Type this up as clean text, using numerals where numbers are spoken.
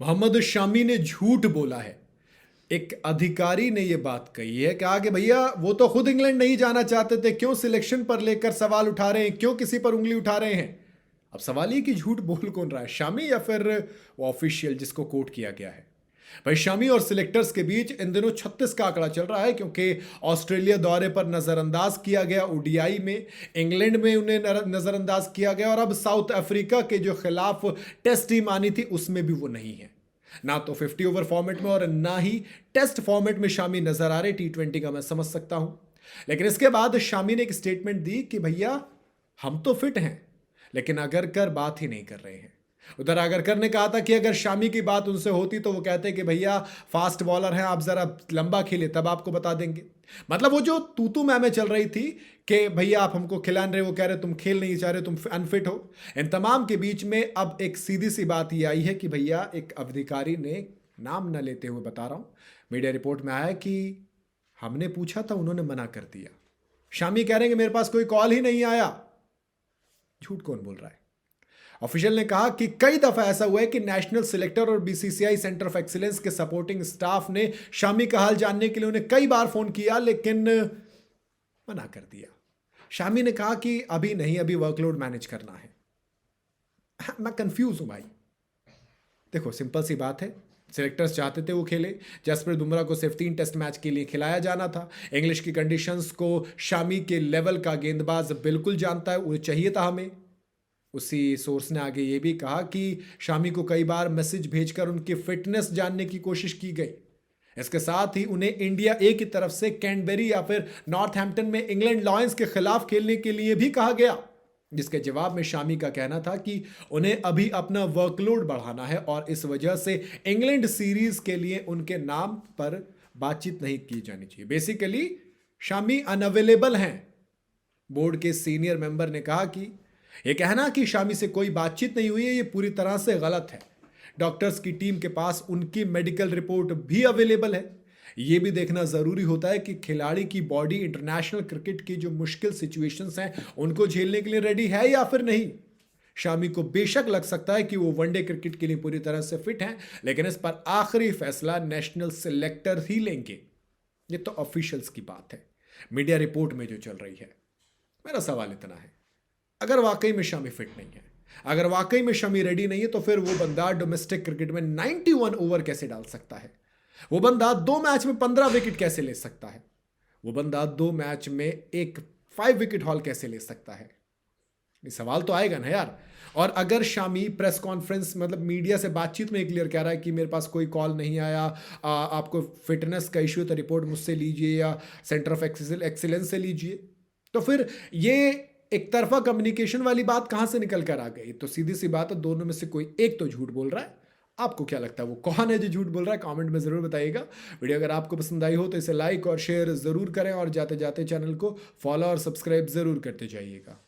मोहम्मद शामी ने झूठ बोला है। एक अधिकारी ने यह बात कही है, कहा कि भैया वो तो खुद इंग्लैंड नहीं जाना चाहते थे, क्यों सिलेक्शन पर लेकर सवाल उठा रहे हैं, क्यों किसी पर उंगली उठा रहे हैं। अब सवाल ये कि झूठ बोल कौन रहा है, शामी या फिर वो ऑफिशियल जिसको कोट किया गया है। भाई शामी और सिलेक्टर्स के बीच इन दिनों 36 का आंकड़ा चल रहा है, क्योंकि ऑस्ट्रेलिया दौरे पर नजरअंदाज किया गया ओडीआई में, इंग्लैंड में उन्हें नजरअंदाज किया गया, और अब साउथ अफ्रीका के जो खिलाफ टेस्ट टीम आनी थी उसमें भी वो नहीं है। ना तो 50 ओवर फॉर्मेट में और ना ही टेस्ट फॉर्मेट में शामी नजर आ रहे। T20 का मैं समझ सकता हूं, लेकिन इसके बाद शामी ने एक स्टेटमेंट दी कि भैया हम तो फिट हैं, लेकिन अगरकर बात ही नहीं कर रहे हैं। उधर अगरकर ने कहा था कि अगर शामी की बात उनसे होती तो वो कहते कि भैया फास्ट बॉलर हैं, आप जरा लंबा खेले तब आपको बता देंगे। मतलब वो जो तू मैं चल रही थी कि भैया आप हमको खिला नहीं रहे, वो कह रहे तुम खेल नहीं चाह रहे, तुम अनफिट हो, इन तमाम के बीच में अब एक सीधी सी बात ये आई है कि भैया एक अधिकारी ने, नाम न लेते हुए बता रहा हूं, मीडिया रिपोर्ट में आया कि हमने पूछा था, उन्होंने मना कर दिया। शामी कह रहे हैं कि मेरे पास कोई कॉल ही नहीं आया। झूठ कौन बोल रहा है? ऑफिशियल ने कहा कि कई दफा ऐसा हुआ है कि नेशनल सिलेक्टर और बीसीसीआई सेंटर ऑफ एक्सीलेंस के सपोर्टिंग स्टाफ ने शामी का हाल जानने के लिए उन्हें कई बार फोन किया, लेकिन मना कर दिया। शामी ने कहा कि अभी नहीं, अभी वर्कलोड मैनेज करना है। मैं कंफ्यूज हूं भाई। देखो सिंपल सी बात है, सिलेक्टर्स चाहते थे वो खेले, जसप्रीत बुमराह को सिर्फ 3 टेस्ट मैच के लिए खिलाया जाना था। इंग्लिश की कंडीशंस को शामी के लेवल का गेंदबाज बिल्कुल जानता है, वो चाहिए था हमें। उसी सोर्स ने आगे ये भी कहा कि शामी को कई बार मैसेज भेजकर उनकी फिटनेस जानने की कोशिश की गई। इसके साथ ही उन्हें इंडिया ए की तरफ से कैनबेरी या फिर नॉर्थहैम्पटन में इंग्लैंड लॉयंस के खिलाफ खेलने के लिए भी कहा गया, जिसके जवाब में शामी का कहना था कि उन्हें अभी अपना वर्कलोड बढ़ाना है और इस वजह से इंग्लैंड सीरीज के लिए उनके नाम पर बातचीत नहीं की जानी चाहिए। बेसिकली शामी अनअवेलेबल हैं। बोर्ड के सीनियर मेंबर ने कहा कि यह कहना कि शामी से कोई बातचीत नहीं हुई है, यह पूरी तरह से गलत है। डॉक्टर्स की टीम के पास उनकी मेडिकल रिपोर्ट भी अवेलेबल है। यह भी देखना जरूरी होता है कि खिलाड़ी की बॉडी इंटरनेशनल क्रिकेट की जो मुश्किल सिचुएशंस हैं उनको झेलने के लिए रेडी है या फिर नहीं। शामी को बेशक लग सकता है कि वो वनडे क्रिकेट के लिए पूरी तरह से फिट हैं, लेकिन इस पर आखिरी फैसला नेशनल सिलेक्टर ही लेंगे। ये तो ऑफिशियल्स की बात है, मीडिया रिपोर्ट में जो चल रही है। मेरा सवाल इतना है, अगर वाकई में शामी फिट नहीं है, अगर वाकई में शामी रेडी नहीं है, तो फिर वो बंदा डोमेस्टिक क्रिकेट में 91 ओवर कैसे डाल सकता है? वो बंदा 2 मैच में 15 विकेट कैसे ले सकता है? वो बंदा 2 मैच में एक 5 विकेट हॉल कैसे ले सकता है? ये सवाल तो आएगा ना यार। और अगर शामी प्रेस कॉन्फ्रेंस मतलब मीडिया से बातचीत में क्लियर कह रहा है कि मेरे पास कोई कॉल नहीं आया, आपको फिटनेस का इश्यू तो रिपोर्ट मुझसे लीजिए या सेंटर ऑफ एक्सीलेंस से लीजिए, तो फिर ये एक तरफा कम्युनिकेशन वाली बात कहां से निकल कर आ गई? तो सीधी सी बात है, दोनों में से कोई एक तो झूठ बोल रहा है। आपको क्या लगता है वो कौन है जो झूठ बोल रहा है? कमेंट में जरूर बताइएगा। वीडियो अगर आपको पसंद आई हो तो इसे लाइक और शेयर जरूर करें, और जाते जाते चैनल को फॉलो और सब्सक्राइब जरूर करते जाइएगा।